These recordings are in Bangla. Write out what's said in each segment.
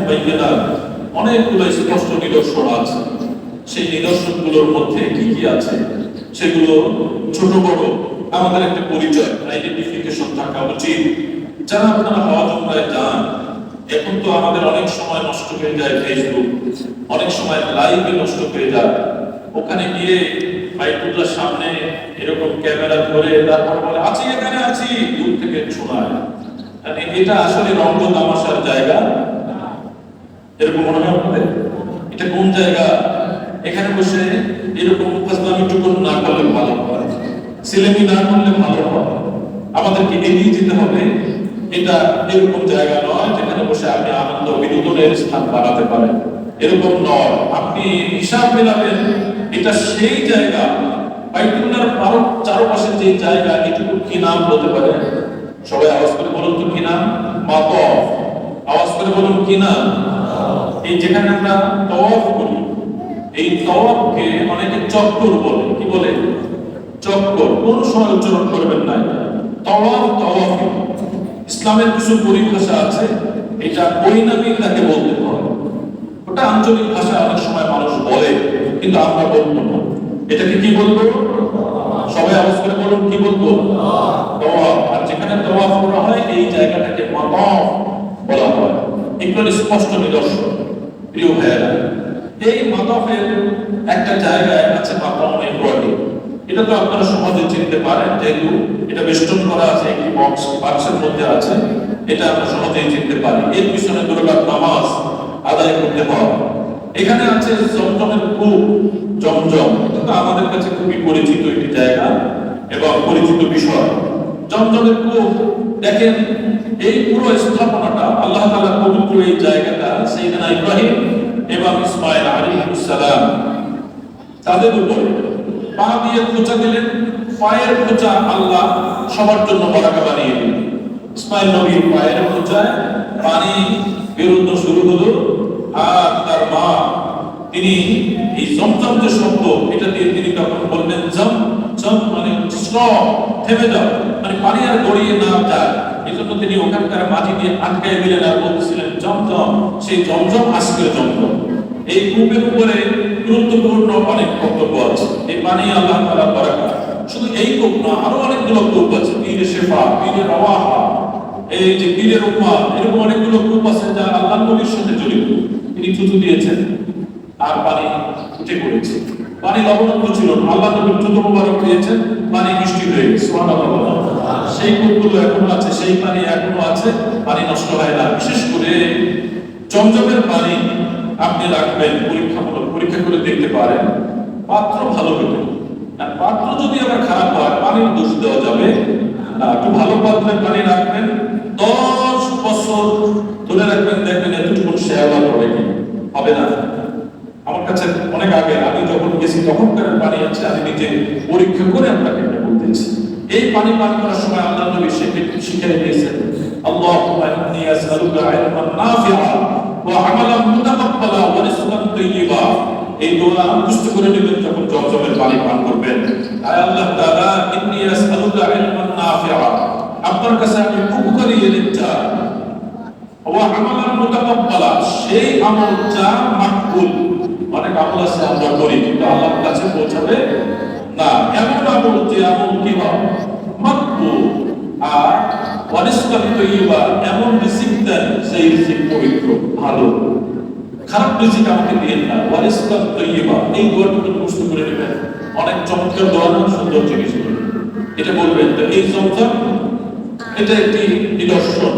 বাইয়িনাত, অনেকগুলো স্পষ্ট নিদর্শন আছে। সেই নিদর্শনগুলোর মধ্যে কি কি আছে সেগুলো ছোট বড় আমাদের একটা পরিচয়, আইডেন্টিফিকেশন থাকা উচিত। যারা আপনারা হজ উমরায় যান, এখন তো আমাদের অনেক সময় নষ্ট হয়ে যায় ফেসবুক, অনেক সময় লাইভে নষ্ট হয়ে যায়। ওখানে গিয়ে বাইতুল্লাহর সামনে এরকম ক্যামেরা ধরে তারপর বলে আছি, এখানে আছি, দূর থেকে শোনায়। মানে এটা আসলে রঙ্গ তামাশার জায়গা এরকম মনে হয় আপনাদের? এটা কোন জায়গা? এখানে বসে এরকম ফাজলামিটুকু না করলে ভালো হয়, ছেলেমি না করলে ভালো হয়। আমাদেরকে এগিয়ে যেতে হবে। এটা এরকম জায়গা নয় যেখানে বসে আপনি আনন্দ বিনোদনের স্থান বানাতে পারেন, এরকম নয়। আপনি হিসাব মেলাবেন, এটা সেই জায়গা বাইতুল্লাহর চারপাশের যে জায়গা, এটুকু কি নাম বলতে পারে? সবাই আওয়াজ করে বলুন তো কি নাম? মাতফ। আওয়াজ করে বলুন কি নাম? এই যেখানে আমরা তাওয়াফ করি, এই তাওয়াফকে অনেকে চক্কর বলে। কি বলে? চক্কর। কোন সময় উচ্চারণ করবেন না তাওয়াফ তাওয়াফ। ইসলামের কিছু পরিভাষা আছে, এটা ওই নামেই তাকে বলতে হয়। ওটা আঞ্চলিক ভাষা, অনেক সময় মানুষ বলে, কিন্তু আমরা বলবো না। এটাকে কি বলবো? সবাই আওয়াজ করে বলুন কি বলবো? তাওয়াফ। আর যেখানে তাওয়াফ করা হয় এই জায়গাটাকে মাতাফ বলা হয়। এগুলো স্পষ্ট নিদর্শন। প্রিয় ভাইয়েরা, এই মাতাফের একটা জায়গায় আছে মাকাম ইব্রাহিম। এটা তো আপনারা সহজে চিনতে পারেন, যেহেতু এটা বেষ্টন করা আছে, একটি বাক্সের মধ্যে আছে, এটা আমরা সহজেই চিনতে পারি। এর পিছনে দুরাকাত নামাজ আদায় করতে হয়। এখানে আছে জমজমের কূপ, জমজম। এটা তো আমাদের কাছে খুবই পরিচিত একটি জায়গা এবং পরিচিত বিষয়। জমজমের কূপ, দেখেন এই পুরো স্থাপনাটা আল্লাহ তাআলা পবিত্র এই জায়গাটা সাইয়েদনা ইব্রাহিম এবং ইসমাঈল আলাইহিস সালাম তাদের উপরে পা দিয়ে খোঁচা দিলেন। পায়ের খোঁচা আল্লাহ সবার জন্য বারাকা বানিয়ে দিলেন। ইসমাঈল নবীর পায়ের খোঁচায় পানি বেরোতে শুরু হলো। আর তার মা, তিনি এই জমজম যে শব্দ, এটা দিয়ে তিনি তখন বললেন জম জম, মানে স্টপ, থেমে যাও, মানে পানি আর গড়িয়ে না যায়। এই জন্য তিনি ওখানকার মাটি দিয়ে আটকায় দিলেন আর বলছিলেন জমজম। সেই জমজম আজকে জমজম। এই কূপের উপরে গুরুত্বপূর্ণ অনেক বক্তব্য আছে। এই পানি আল্লাহ তাআলার বারাকা। শুধু এই কূপ না, আরো অনেকগুলো কূপ আছে। পীরে শেফা, পীরে রওয়াহা, এই যে পীরে রুম্মান, এরকম অনেকগুলো কূপ আছে যা আল্লাহ নবীর সাথে জড়িত। তিনি থুতু দিয়েছেন আর পানি উঠে পড়েছে। পানি লবণাক্ত ছিল না, আল্লাহ নবীর থুতু মোবারক দিয়েছেন, পানি মিষ্টি হয়ে গেছে। সুবহানাল্লাহ। সেই কূপগুলো এখনো আছে, সেই পানি এখনো আছে, পানি নষ্ট হয় না। বিশেষ করে জমজমের পানি আপনি রাখবেন, পরীক্ষা করে দেখতে পারেন, পাত্র ভালো হতে। আর পাত্র যদি আবার খারাপ হয়, পানির দোষ দেওয়া যাবে না। একটু ভালো পাত্রে পানি রাখবেন, 10 বছর ধরে রাখবেন, দেখবেন এতটুকু শেয়ালা পড়ে কি হবে না। আমার কাছে অনেক আগে আমি যখন গেছি তখনকার পানি আছে, আমি নিজে পরীক্ষা করে আপনাকে এটা বলতেছি। এই পানি পান করার সময় আল্লাহ নবী শিখিয়ে দিয়েছেন, আল্লাহুম্মা ইন্নী আসআলুকা ইলমান নাফিআ ওয়া আমালান মুতাকাব্বালা ওয়া রিজকান তাইয়্যিবা। এই দোয়া মুখস্থ করে নেবেন যখন জমজমের পানি পান করবেন। আয় আল্লাহ তাআলা, ইন্নী আসআলুকা ইলমান নাফিআ, আপনার কাছে আমি উপকারী ইলম চাই, ওয়া আমালান মুতাকাব্বালা, সেই আমল যা মাকবুল। অনেক আমল আছে আমরা করি কিন্তু আল্লাহর কাছে পৌঁছাবে না, এমন আমল যে আমল কি হয় মাকবুল। আর ওয়া রিজকান তাইয়্যিবা, এমন রিজিক দেন সেই রিজিক পবিত্র, ভালো। খারাপ রিজিক আমাকে দিয়েন না। ওয়া রিজকান তাইয়্যিবা, এই দোয়াটুকু মুখস্থ করে নেবেন। অনেক চমৎকার দোয়া না, সুন্দর জিনিস এটা বলবেন। তো এই জমজম এটা একটি নিদর্শন।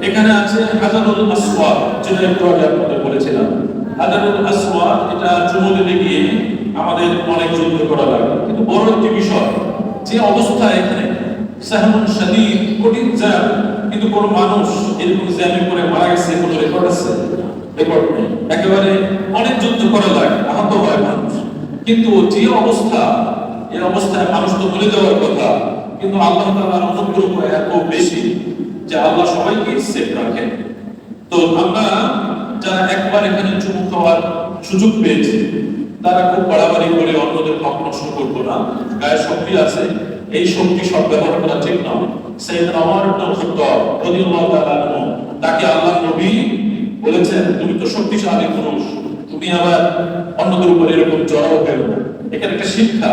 এখানে আছে হাজারুল আসওয়াদ, যেটা একটু আগে আপনাদের বলেছিলাম। হাজারুল আসওয়াদ, এটা যুবলীগে গিয়ে আমাদের অনেক যুদ্ধ করা লাগে, কিন্তু বড় একটি বিষয় যে অবস্থা এখানে সাহমুন শাদীদ, কঠিন জ্যাম, কিন্তু কোন মানুষ এরকম জ্যামে পড়ে মারা গেছে কোন রেকর্ড আছে? রেকর্ড নেই। একেবারে অনেক যুদ্ধ করা লাগে, আহত হয় মানুষ, কিন্তু যে অবস্থা, এই অবস্থায় মানুষ তো বলে যাওয়ার কথা, কিন্তু আল্লাহ তাআলার অনুগ্রহ এত বেশি যে আল্লাহ সবাইকে সেফ রাখেন। তো আমরা যারা একবার এখানে চুমু খাওয়ার সুযোগ পেয়েছি, তারা খুব বাড়াবাড়ি করে অন্যদের হক নষ্ট করবো না। গায়ে শক্তি আছে, এই শক্তি সব ব্যবহার করা ঠিক নয়। সাইয়েদনা ওমর ইবনে খাত্তাব রাদিয়াল্লাহু তাআলা আনহু, তাকে আল্লাহর নবী বলেছেন তুমি তো শক্তিশালী পুরুষ, তুমি আবার অন্যদের উপর এরকম চড়াও হয়ে না। এখানে একটা শিক্ষা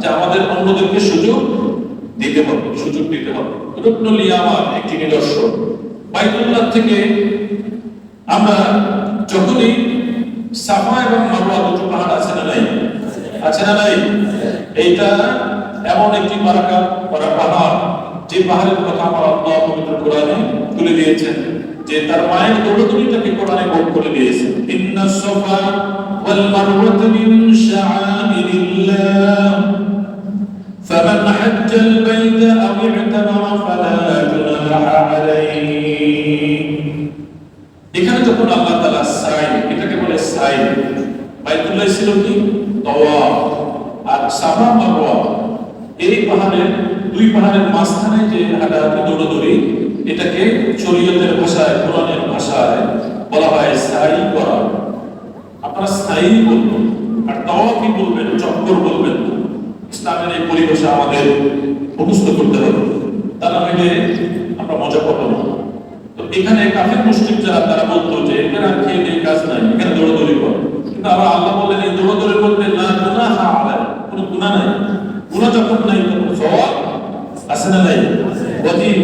যে আমাদের অন্যদেরকে সুযোগ দিতে হবে, সুযোগ দিতে হবে। রুকনুল ইয়ামান একটি নিদর্শন। বাইতুল্লাহ থেকে আমরা যখনই সাফা এবং মারওয়া দুটো পাহাড় আছে না নাই, আছে না নাই, এইটা এমন একটি বারাকা করা পাহাড় যে পাহাড়ের কথা আমার আল্লাহ পবিত্র কোরআনে তুলে দিয়েছেন, যে তার মায়ের দৌড়দৌড়িটাকে কোরআনে কোট করে দিয়েছেন। ইন্নাস সাফা ওয়াল মারওয়াতা মিন শাআইরিল্লাহ ফামান হাজ্জাল বাইতা আও ইতামারা ফালা জুনাহা আলাইহি। এখানে যখন আল্লাহ তাআলা সাই, এটাকে বলে সাই, বাইতুল্লাহ ছিল কি তাওয়াফ, আর সাফা মারওয়া এই পাহাড়ের দুই পাহাড়ের মাঝখানে যে হাঁটাহাঁটি দৌড়াদৌড়ি, এটাকে শরীয়তের ভাষায়, কোরআনের ভাষায় বলা হয় সাই করা। আপনারা সাই বলবেন, আর তাওয়াফই বলবেন, চক্কর বলবেন। ইসলামের এই পরিভাষা আমাদের মুখস্থ করতে হবে, তা না হলে আমরা মজা পাবো না। তো এখানে কাফের মুশরিক যারা, তারা বলতো যে এখানে আর খেয়ে নেই, কাজ নাই, এখানে দৌড়াদৌড়ি কর। কিন্তু আবার আল্লাহ বললেন এই দৌড়াদৌড়ি করতে না গুনাহা আলাইহি, কোনো গুনাহ নাই। গুনাহ যখন নাই তখন সওয়াব আছে না নাই, ওয়াজিব,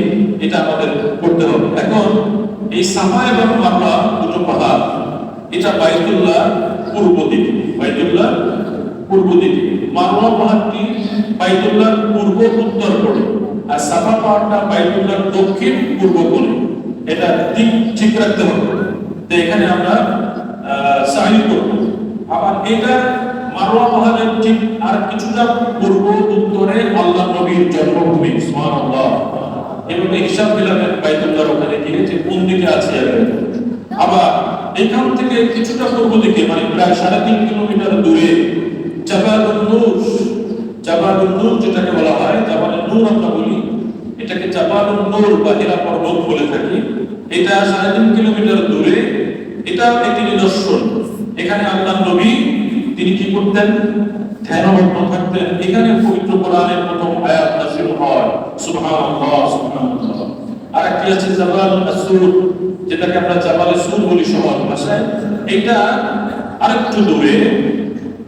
এটা আমাদের করতে হবে। এখন এই সাফা এবং মারওয়া দুটো পাহাড়, এটা বাইতুল্লাহ পূর্ব দিকে, বাইতুল্লাহ পূর্ব দিকে। মারওয়া পাহাড়টি বাইতুল্লাহ পূর্ব উত্তর কোণে, আর সাফা পাহাড়টা বাইতুল্লাহ দক্ষিণ পূর্ব কোণে। এটা ঠিক ঠিক রাখতে হবে। তো এখানে আমরা সাই করব। আবার এটা মারওয়া পাহাড়ের ঠিক আর কিছুটা পূর্ব উত্তরে আল্লাহ নবীর জন্মভূমি, সুবহানাল্লাহ। এভাবে হিসাব দিলামের বাইতুল্লাহর ওখানে গিয়ে যে কোন দিকে আছে। আবার এখান থেকে কিছুটা পূর্ব দিকে, মানে প্রায় 3.5 কিলোমিটার দূরে জাবালুন নূর, জাবালুন নূর যেটাকে বলা হয়, জাবালুন নূর আমরা বলি, এটাকে জাবালুন নূর বা হীরা পর্বত বলে থাকি। এটা 3.5 কিলোমিটার দূরে। এটা একটি নিদর্শন। এখানে আল্লাহ নবী তিনি কি করতেন? ধ্যানমগ্ন থাকতেন। এখানে পবিত্র কোরআনের প্রথম আয়াত নাযিল হয়, সুবহানাল্লাহ সুবহানাল্লাহ। আর একটি আছে জাবাল আসুর, যেটাকে আমরা জাবাল আসুর বলি সহজ ভাষায়। এটা আরেকটু দূরে,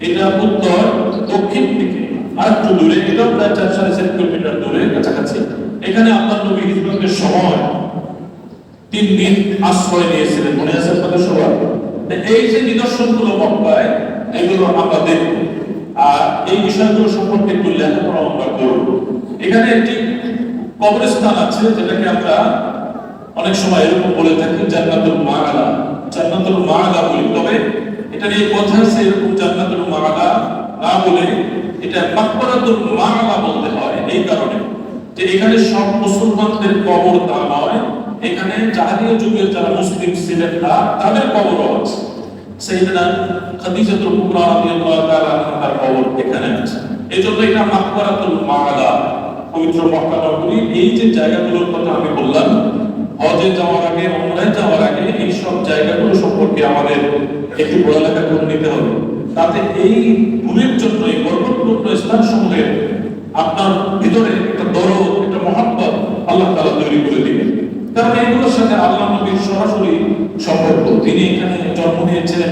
এটা উত্তর দক্ষিণ দিকে আরেকটু দূরে, এটা প্রায় 4.5 কিলোমিটার দূরে কাছাকাছি। এখানে আল্লাহ নবী হিজরতের সময় 3 দিন আশ্রয় নিয়েছিলেন, মনে আছে আপনাদের সবার? এই যে নিদর্শনগুলো মক্কায়, এগুলো আমরা দেখব, আর এই বিষয়গুলো সম্পর্কে একটু লেখাপড়া আমরা করব। এখানে একটি কবরস্থান আছে, যেটাকে আমরা অনেক সময় এরকম বলে থাকি জান্নাতুল মাআলা, জান্নাতুল মাআলা বলি। তবে এটা নিয়ে কথা আছে, এরকম জান্নাতুল মাআলা না বলে এটা মাকবারাতুল মাআলা বলতে হয়। এই কারণে যে এখানে সব মুসলমানদের কবর তা নয়, এখানে জাহেলিয়া যুগের যারা মুসলিম ছিলেন তাদের কবরও আছে। সাইয়েদনা খাদিজাতুল কুবরা রাদিয়াল্লাহু তাআলা আনহার কবর এখানে আছে। এজন্য এটা মাকবারাতুল মাআলা, পবিত্র মক্কা নগরী। এই যে জায়গাগুলোর কথা আমি বললাম, হজে যাওয়ার আগে, উমরায় যাওয়ার আগে এই সব জায়গাগুলো সম্পর্কে আমাদের একটু পড়ালেখা করে নিতে হবে। তাতে এই ভূমির জন্য, এই বরকতপূর্ণ স্থানসমূহের আপনার ভিতরে একটা দরদ, একটা মহব্বত আল্লাহ তাআলা তৈরি করে দিবেন। কারণ এগুলোর সাথে আল্লাহ নবীর সরাসরি সম্পর্ক। তিনি এখানে জন্ম নিয়েছেন,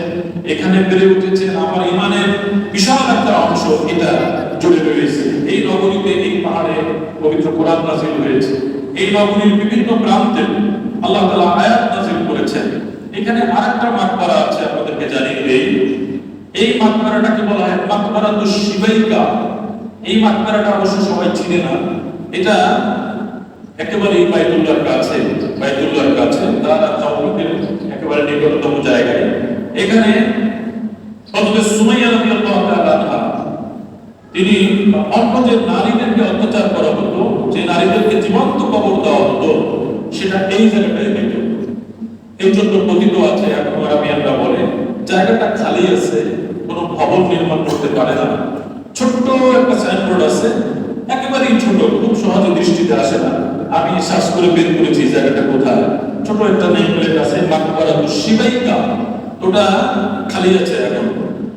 এখানে বেড়ে উঠেছেন। আমার ইমানের বিশাল একটা অংশ এটা জুড়ে রয়েছে। এই নগরীতে, এই পাহাড়ে পবিত্র কোরআন নাযিল হয়েছে। এই নগরীর বিভিন্ন প্রান্তে আল্লাহ তাআলা আয়াত নাযিল করেছেন। এখানে আরেকটা মাকবারা আছে, আপনাদেরকে জানিয়ে দেই। এই মাকবারাটাকে বলা হয় মাকবারাতুশ শিবাইকা। এই মাকবারাটা অবশ্য সবাই চিনে না। এটা একেবারে বাইতুল্লাহর কাছে, বাইতুল্লাহর কাছে তারা তাওহীদের একেবারে নিকটতম জায়গায়। এখানে হযরত সুমাইয়া রাদিয়াল্লাহু তাআলা আনহা, তিনি অন্য যে নারীদেরকে অত্যাচার করা হতো, যে নারীদেরকে জীবন্ত কবর দেওয়া হতো, সেটা এই জায়গাটায় দিত। এই জন্য কথিত আছে, এখন আরবিয়ানরা বলে জায়গাটা খালি আছে, কোনো ভবন নির্মাণ করতে পারে না। ছোট্ট একটা সাইনবোর্ড আছে, একেবারেই ছোট, খুব সহজে দৃষ্টিতে আসে না। আমি সার্চ করে বের করেছি জায়গাটা কোথায়। ছোট একটা নেম প্লেট আছে, মাকবারাতুশ শিবাইকা। ওটা খালি আছে এখন।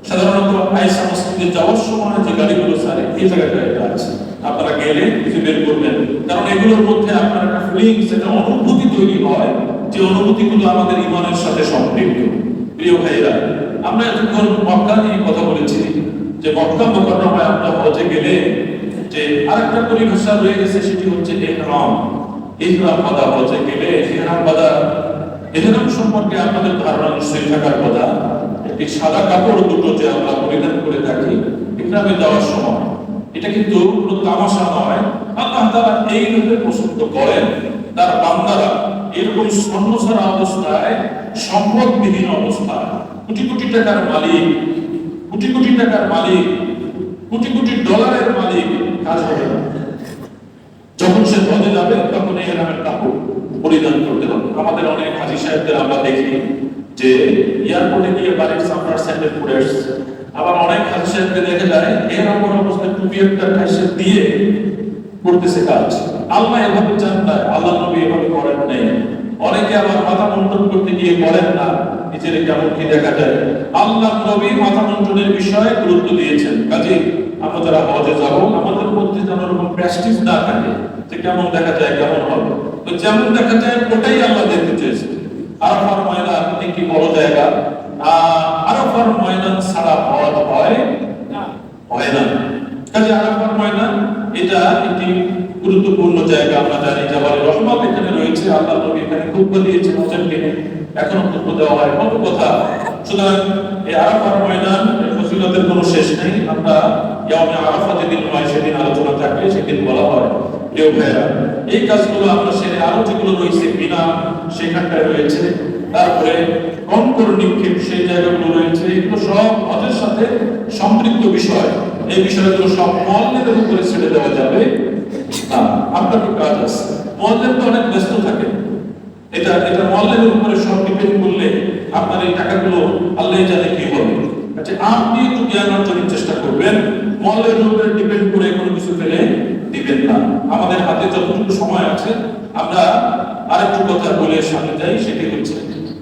সাধারণত আয়েশা মসজিদে যাওয়ার সময় যে গাড়িগুলো ছাড়ে, এই জায়গাটা এটা আছে। আপনারা গেলে কিছু বের করবেন, কারণ এগুলোর মধ্যে আপনার একটা ফিলিংস, একটা অনুভূতি তৈরি হয়, যে অনুভূতিগুলো আমাদের ঈমানের সাথে সম্পৃক্ত। প্রিয় ভাইরা, আমরা এতক্ষণ মক্কা নিয়ে কথা বলেছি, যে মক্কা মুকাররমায় আমরা হজে গেলে যে আরেকটা পরিভাষা রয়ে গেছে, সেটি হচ্ছে ইহরাম। ইহরাম বাঁধা, হজে গেলে ইহরাম বাঁধা। ইহরাম সম্পর্কে আপনাদের ধারণা নিশ্চয়ই থাকার কথা। একটি সাদা কাপড় দুটো যে আমরা পরিধান করে থাকি ইহরামে যাওয়ার সময়, এটা কিন্তু কোনো তামাশা নয়। আল্লাহ তাআলা এই রূপে পছন্দ করেন তার বান্দারা এরকম স্বর্ণছাড়া অবস্থায়, সম্পদবিহীন অবস্থায়, কোটি কোটি টাকার মালিক, কোটি কোটি টাকার মালিক, কোটি কোটি ডলারের মালিক কাজ হবে না। যখন সে হজে যাবে তখন ইহরামের কাপড় পরিধান করতে হবে। আমাদের অনেক হাজী সাহেবদের আমরা দেখি যে এয়ারপোর্টে গিয়ে বাড়ির সামরার স্যান্ডেল পরে আসছে। আবার অনেক হাজী সাহেবকে দেখা যায় ইহরাম পরা অবস্থায় টুপি একটা ঠাইসে দিয়ে করতেছে কাজ। আল্লাহ এভাবে চান না, আল্লাহ নবী এভাবে করেন নাই। অনেকে আবার মাথা মুন্ডন করতে গিয়ে বলেন না নিজের কেমন কি দেখা যায়। আল্লাহ নবী মাথা মুন্ডনের বিষয়ে গুরুত্ব দিয়েছেন। কাজে আমরা যারা হজে যাব, আমাদের মধ্যে যেন এরকম প্রেস্টিজ না থাকে যে কেমন দেখা যায়, কেমন হবে। তো যেমন দেখা যায় ওটাই আল্লাহ দেখতে চেয়েছেন। আরাফার ময়দান একটি বড় জায়গা, আরাফার ময়দান ছাড়া হজ হয় না। কাজে আরাফার ময়দান এটা একটি গুরুত্বপূর্ণ জায়গা। আমরা জানি জাবালে রহমত এখানে রয়েছে, আল্লাহ নবী এখানে খুতবা দিয়েছেন হজেরকে, এখনো খুতবা দেওয়া হয়, কত কথা। সুতরাং এই আরাফার ময়দান ফজিলতের কোনো শেষ নেই। আমরা ইয়াউমে আরাফা যেদিন হয় সেদিন আলোচনা থাকলে সেদিন বলা হয়। প্রিয় ভাইরা, এই কাজগুলো আমরা সেরে আরো যেগুলো রয়েছে, বিনা সেখানটায় রয়েছে, তারপরে কঙ্কর নিক্ষেপ সেই জায়গাগুলো রয়েছে, এগুলো সব হজের সাথে সম্পৃক্ত বিষয়। এই বিষয়গুলো সব মুআল্লিমের উপরে ছেড়ে দেওয়া যাবে না। আপনার কি কাজ আছে? মুআল্লিম তো অনেক ব্যস্ত থাকে, এটা মুআল্লিমের উপরে সব ডিপেন্ড করলে আপনার এই টাকাগুলো আল্লাহ জানে কি হবে। আচ্ছা, আপনি একটু জ্ঞান অর্জনের চেষ্টা করবেন, মুআল্লিমের উপরে ডিপেন্ড করে কোনো কিছু ফেলে দিবেন না। আমাদের হাতে যতটুকু সময় আছে আমরা আরেকটু কথা বলে সামনে যাই, সেটি হচ্ছে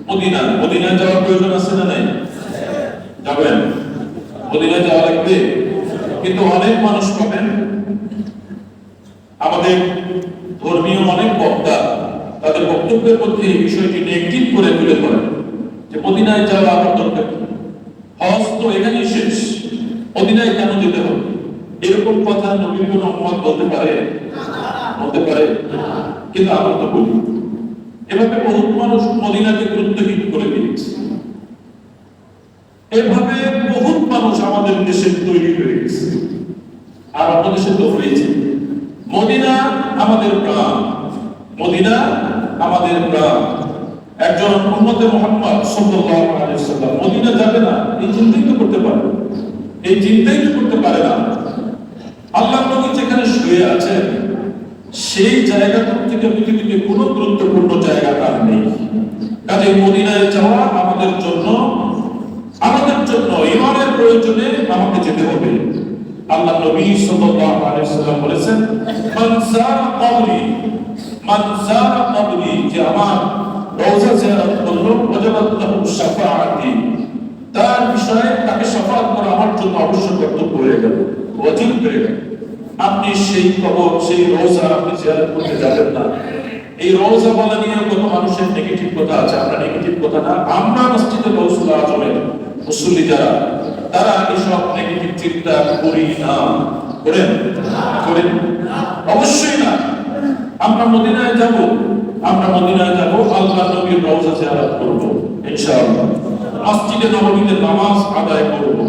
মদিনা। মদিনায় যাওয়ার প্রয়োজন আছে না নাই? যাবেন? মদিনায় যাওয়া লাগবে। কিন্তু অনেক মানুষ পাবেন, আমাদের ধর্মীয় অনেক বক্তা তাদের বক্তব্যের মধ্যে এই বিষয়টি নেগেটিভ করে তুলে ধরেন যে মদিনায় যাওয়া আমার দরকার কি, হজ তো এখানেই শেষ, মদিনায় কেন যেতে হবে? এরকম কথা নবীর কোন উম্মত বলতে পারে? কিন্তু আমরা তো বলি। এভাবে বহুত মানুষ মদিনাকে গুরুত্বহীন করে দিয়েছে। এভাবে বহুত মানুষ আমাদের দেশে তৈরি হয়ে গেছে, আর আমাদের দেশে তো হয়েছে। মদিনা আমাদের প্রাণ, মদিনা আমাদের প্রাণ। একজন উম্মতে মুহাম্মদ সাল্লাল্লাহু আলাইহি ওয়াসাল্লাম মদিনা যাবে না, এই চিন্তাই তো করতে পারে, এই চিন্তাই তো করতে পারে না। আল্লাহ নবী যেখানে শুয়ে আছেন সেই জায়গাটা থেকে পৃথিবীতে কোনো গুরুত্বপূর্ণ জায়গা তার নেই। কাজে মদিনায় যাওয়া আমাদের জন্য ঈমানের প্রয়োজনে আমাকে যেতে হবে। আল্লাহ নবী সাল্লাল্লাহু আলাইহি ওয়াসাল্লাম বলেছেন, মান যারা কবরি, যে আমার রওজা জিয়ারত করলো, ওয়াজাবাত লাহু শাফাআতি, তার বিষয়ে তাকে শাফাআত করা আমার জন্য অবশ্যই কর্তব্য হয়ে গেল, ওয়াজিব হয়ে গেল। আপনি সেই কবর, সেই রওজা আপনি জিয়ারত করতে যাবেন না। এই রওজা বলা নিয়ে কত মানুষের নেগেটিভ কথা আছে। আমরা নেগেটিভ কথা না, আমরা মসজিদে গাউসুল আজমের মুসল্লি যারা, তারা এসব নেগেটিভ চিন্তা করি না। করেন? অবশ্যই না। আমরা মদিনায় যাব, আল্লাহ নবীর রওজা জিয়ারত করব ইনশাআল্লাহ। মসজিদে নববীতে নামাজ আদায় করব।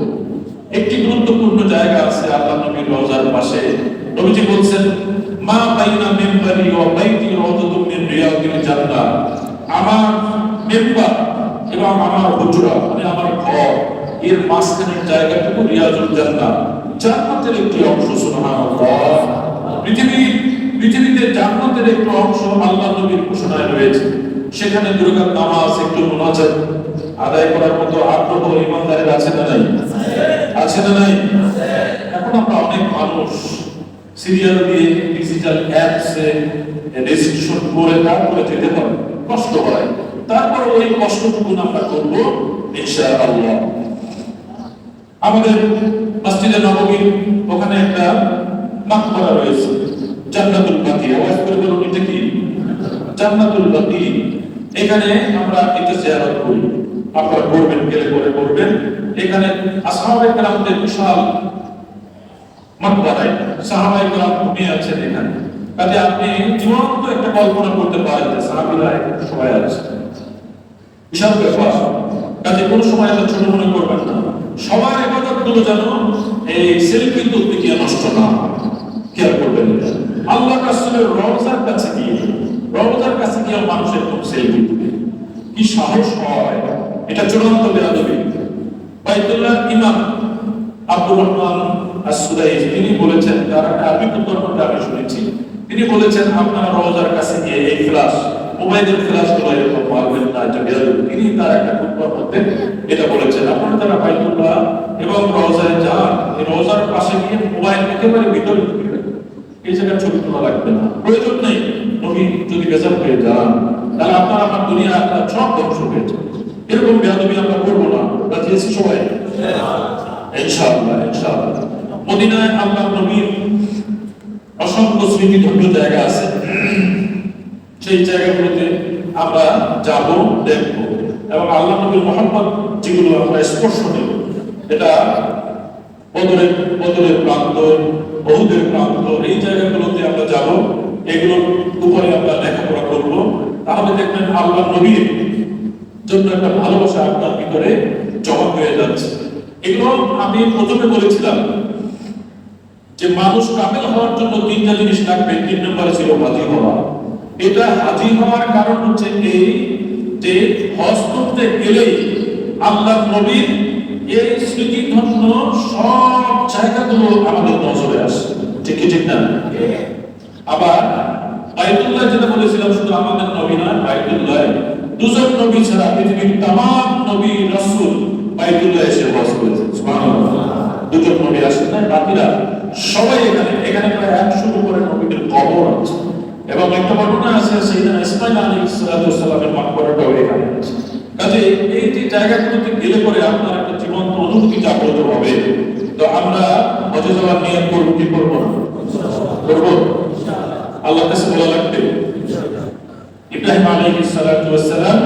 একটি গুরুত্বপূর্ণ জায়গা আছে আল্লাহ নবীর রওজার পাশে। নবীজি বলছেন, মা বাইনা মিম্বারি ওয়া বাইতি রাওযাতুম মিন রিয়াদিল জান্নাহ, আমার মিম্বার এবং আমার হুজরা, মানে আমার ঘর, এর মাঝখানের জায়গাটুকু রিয়াজুল জান্নাহ, জান্নাতের একটি অংশ। সুবহানাল্লাহ। পৃথিবীতে জান্নাতের একটি অংশ আল্লাহ নবীর ঘোষণায় রয়েছে। সেখানে দুরকাত নামাজ, একটু মুনাজাত আদায় করার মতো আগ্রহ ইমানদারের আছে না নাই? আছে না নাই? এখন আমরা অনেক মানুষ সিরিয়াল দিয়ে ডিজিটাল অ্যাপসে রেজিস্ট্রেশন করে তারপরে যেতে হয়, কষ্ট হয়। তারপর ওই কষ্টটুকু আমরা করবো ইনশাআল্লাহ। আমাদের মসজিদে নববী ওখানে একটা মাকবারা রয়েছে, জান্নাতুল বাকি। আওয়াজ করে বলুন এটা কি? জান্নাতুল বাকি। এখানে আমরা এটা জিয়ারত করি, আপনারা করবেন, গেলে করে করবেন। এখানে আসহাবে কেরামদের বিশাল মাকবারায় সাহাবায়ে কেরাম ঘুমিয়ে আছেন এখানে। কাজে আপনি জীবন্ত একটা কল্পনা করতে পারেন যে সাহাবীরা সবাই আছে, বিশাল ব্যাপার। কাজে কোনো সময় এত ছোট মনে করবেন না। সবার ইবাদত গুলো যেন এই সেলফি তুলতে গিয়ে নষ্ট না হয়, খেয়াল করবেন। আল্লাহ রাসূলের রওজার কাছে গিয়ে, রওজার কাছে গিয়ে মানুষের খুব সেলফি তুলে কি সাহস হয়! এটা চূড়ান্ত বেয়াদবি। বাইতুল্লাহ ইমাম আব্দুর রহমান আস-সুদাইস তিনি বলেছেন, তার একটা আরবি তর্কটা আমি শুনেছি, তিনি বলেছেন আপনারা রওজার কাছে গিয়ে এই ফ্লাশ, মোবাইলের ফ্লাশ গুলো এরকম মারবেন না, এটা বেয়াদবি। তিনি তার একটা খুতবার মধ্যে এটা বলেছেন। আপনারা যারা বাইতুল্লাহ এবং রওজায় যান, এই রওজার পাশে গিয়ে মোবাইল একেবারে ভিতরে ঢুকে দেন, এই জায়গায় ছবি তোলা লাগবে না, প্রয়োজন নেই। নবী যদি বেজার হয়ে যান তাহলে আপনার আমার দুনিয়া আপনার সব ধ্বংস হয়ে যাবে। এরকম বেয়াদবি আমরা করবো না, রাজি আছি সবাই? ইনশাআল্লাহ, ইনশাআল্লাহ। মদিনায় আল্লাহ নবীর অসংখ্য স্মৃতিধন্য জায়গা আছে, সেই জায়গাগুলোতে আমরা যাব, দেখব, এবং আল্লাহ নবীর মহব্বত যেগুলো আমরা স্পর্শ নেব। এটা বদরের প্রান্ত, বহুদের প্রান্ত, এই জায়গাগুলোতে আমরা যাব, এগুলোর উপরে আমরা লেখাপড়া করব। তাহলে দেখবেন আল্লাহ নবীর জন্য একটা ভালোবাসা আপনার ভিতরে জমা হয়ে যাচ্ছে। এগুলো আমি প্রথমে বলেছিলাম যে মানুষ কামেল হওয়ার জন্য তিনটা জিনিস লাগবে। 3 নম্বরে ছিল হাজী হওয়া। এটা হাজী হওয়ার কারণ হচ্ছে এই যে হজ করতে গেলেই আল্লাহ নবীর এই স্মৃতিধন্য সব জায়গাগুলো আমাদের নজরে আসে, ঠিক কি ঠিক না? আবার বাইতুল্লাহ যেটা বলেছিলাম, শুধু আমাদের নবী না, বাইতুল্লাহ দুজন নবী ছাড়া পৃথিবীর तमाम নবী রাসূল বাইতুল্লাহ এসে হজ করেছেন। সুবহানাল্লাহ। দুজন নবী আসেন না, বাকিরা সবাই এখানে প্রায় 100 উপরে নবীদের কবর আছে। এবং একটা ঘটনা আছে, সাইয়েদনা ইসমাঈল আলাইহিস সালামের মাকবারাটাও এখানে আছে। কাজে এই যে জায়গাগুলোতে গেলে পরে আপনার একটা জীবন্ত অনুভূতি জাগ্রত হবে। তো আমরা হজে যাওয়ার নিয়ত করব কি করব না? করব। আল্লাহর কাছে বলা লাগবে। ইব্রাহিম আলাইহিস সালাম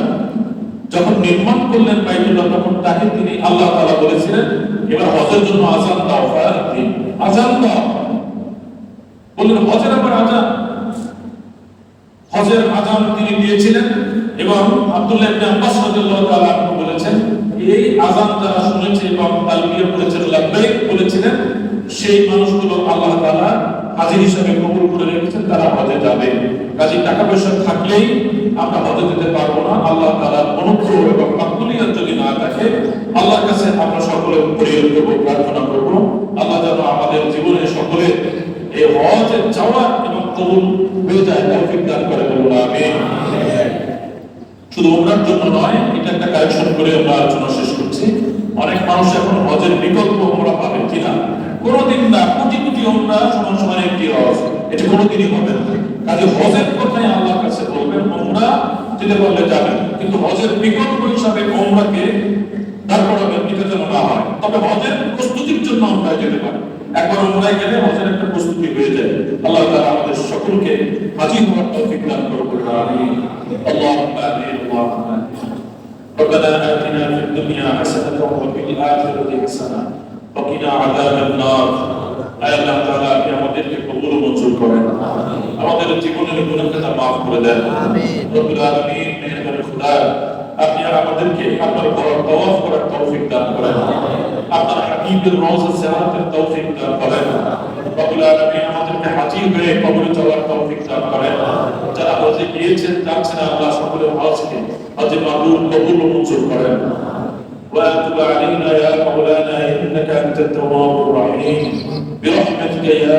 যখন নির্মাণ করলেন বাইতুল্লাহ, তখন তাকে তিনি আল্লাহ তাআলা বলেছিলেন, এবার হজের জন্য আযান দাও, আযান দাও। বললেন হজের আবার আযান? হজের আযান তিনি দিয়েছিলেন। এবং আব্দুল্লাহ ইবনে আব্বাস রাদিয়াল্লাহু তাআলা আনহু বলেছেন, এই আযান যারা শুনেছে এবং তালবিয়া বলেছেন, লাব্বাইক বলেছিলেন, সেই মানুষগুলো আল্লাহ তাআলা হাজী হিসেবে কবুল করে রেখেছেন, তারা হজে যাবে। কাজে টাকা পয়সা থাকলেই আমরা হজে যেতে পারবো না। আল্লাহ তাআলার অনুগ্রহ এবং মাকবুলিয়ত যদি না থাকে, আল্লাহর কাছে আমরা সকলে পরিহার করব, প্রার্থনা করব আল্লাহ যেন আমাদের জীবনে সকলে এই হজে যাওয়া এবং কবুল হয়ে যায় তৌফিক দান করে, বলুন আমিন। শুধু ওমরার জন্য নয়, এটা একটা কালেকশন করে আমরা আলোচনা শেষ করছি। অনেক মানুষ এখন হজের বিকল্প ওমরা পাবে কিনা? কোনোদিন না। কোটি কোটি ওমরা সমান সমান একটি হজ, এটা কোনোদিনই হবে না। কাজে হজের কথাই আল্লাহর কাছে বলবেন, ওমরা যেতে পারলে যাবেন, কিন্তু হজের বিকল্প হিসাবে ওমরাকে দাঁড় করাবেন, এটা যেন না হয়। তবে হজের প্রস্তুতির জন্য আমরা যেতে পারি। একবার ওমরায় গেলে হজের একটা প্রস্তুতি হয়ে যায়। আল্লাহ তাআলা আমাদের সকলকে হাজী হওয়ার তৌফিক দান করুন। আমিন। আল্লাহুম্মা আমিন। আল্লাহুম্মা আমিন। ربنا آتنا في الدنيا حسنة وفي الآخرة حسنة وقنا عذاب النار। আয় আল্লাহ তাআলা, আপনি আমাদেরকে কবুল ও মঞ্জুর করেন, আমাদের জীবনের গুনাহকে মাফ করে দেন। আমিন। রব্বুল আলামিন, মেহেরবান খোদা, আপনি আমাদেরকে আপনার ঘর তাওয়াফ করার তৌফিক দান করেন, আপনার হাবিবের রওজা জিয়ারতের তৌফিক দান করেন। রব্বুল আলামিন, আমাদেরকে হাজী হয়ে কবরে যাওয়ার তৌফিক দান করেন। যারা হজে গিয়েছেন, যাচ্ছেন, আল্লাহ সকলের হজকে হজে মাবরুর কবুল ও মঞ্জুর করেন। وَأَتُبْ عَلَيْنَا يَا مَوْلَانَا إِنَّكَ أَنْتَ التَّوَّابُ الرَّحِيمُ برحمتك يا